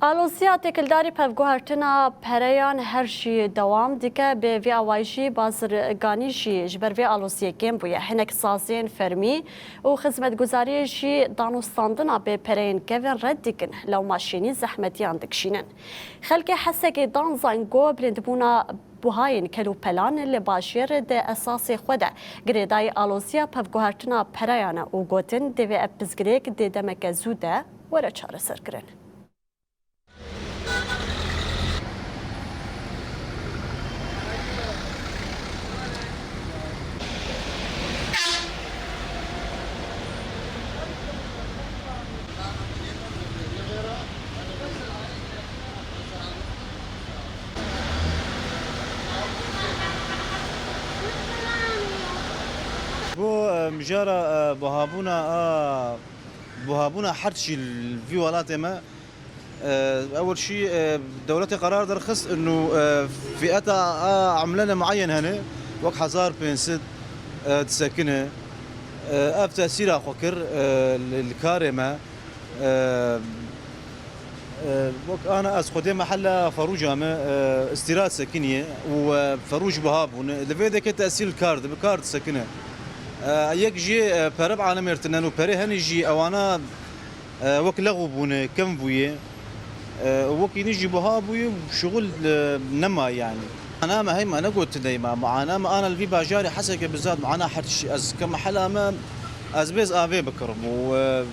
آلوسیا تکلداری پفگوهرتنا پریان هرشی دوام دیگه به وی آوایشی بازرگانیشی جبر وی آلوسیا کم بویه هنک سازین فرمی و خدمتگزاریشی دانوستاندنا به پرین کون رد دیگن لو ماشینی زحمتیان دکشینن خلق حسک دانزان گو بلندبونا بوهاین کلو پلان لباشیر ده اساس خوده گریدای آلوسیا پفگوهرتنا پریان و گوتن دوی اپزگریک ده دمک زوده وره چاره سر کرن. بو مجارة بوهابونا حرشي في ولات ما أول شيء دولتي قرار درخص إنه فئتها عملنا معين هنا وقت حزار بينسد تسكنها أب تأثير أخوكر الكارمة وقت أنا أسخدي محل فروجة ما استيراد سكنية وفروج بوهابون لفيدا كتأثير الكارد بكارد سكنها یک جی پرب عالم ارتنان و پره هنی جی اوانا وک لغو بونه کم بویه وکی نجی بها بویه شغل نما يعني انا ما هي ما انا قلت دايما معانا ما انا الفي باجاري حسك بالذات معانا حد شيء از كم حلا ما از بيز افي بكرم و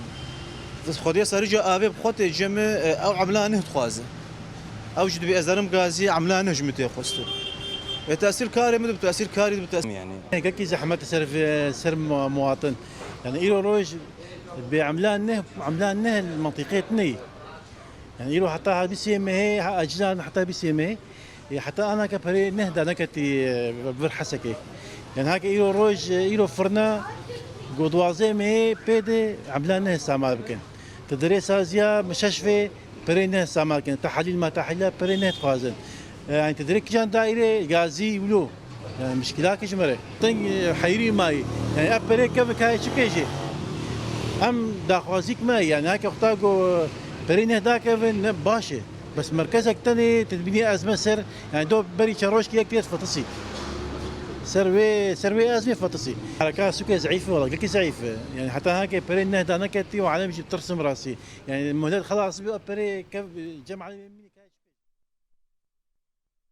خديه سرجه افي بخوت جمع او عملانه تخوازه او جد بازرم غازي عملانه جمته خسته تأثير كاري مدب تأثير كاري بتأثير يعني كي زحمة سر مواطن يعني إيرو روج بعملان نه المنطقة ني يعني إيرو حتى هذا بيسيم هي أجزاء حتى بيسيم هي حتى أنا كبري نهدا أنا كتي برحسكي يعني هاك إيرو روج إيرو فرنا قدوازي مه بيد عملان نه استعمال بكن تدريس أزياء مشاشفة بري نه استعمال كن تحليل ما تحليل بري نه تخازن يعني تدرك جان دائرة غازي ولو يعني مشكلات كشمرة تن حيري ماي يعني أبري كيف كاي شو كيجي أم داخوازيك ماي يعني هاك اختاقو برينه دا كيفن باشة بس مركزك تاني تدبيني أزمة سر يعني دو بري شروش كي كتير فطسي سروي أزمة فطسي حركات سوكي ضعيفة والله كي ضعيفة يعني حتى هاك برينه دا نكتي وعلى مش بترسم راسي يعني الموديل خلاص بري كيف جمع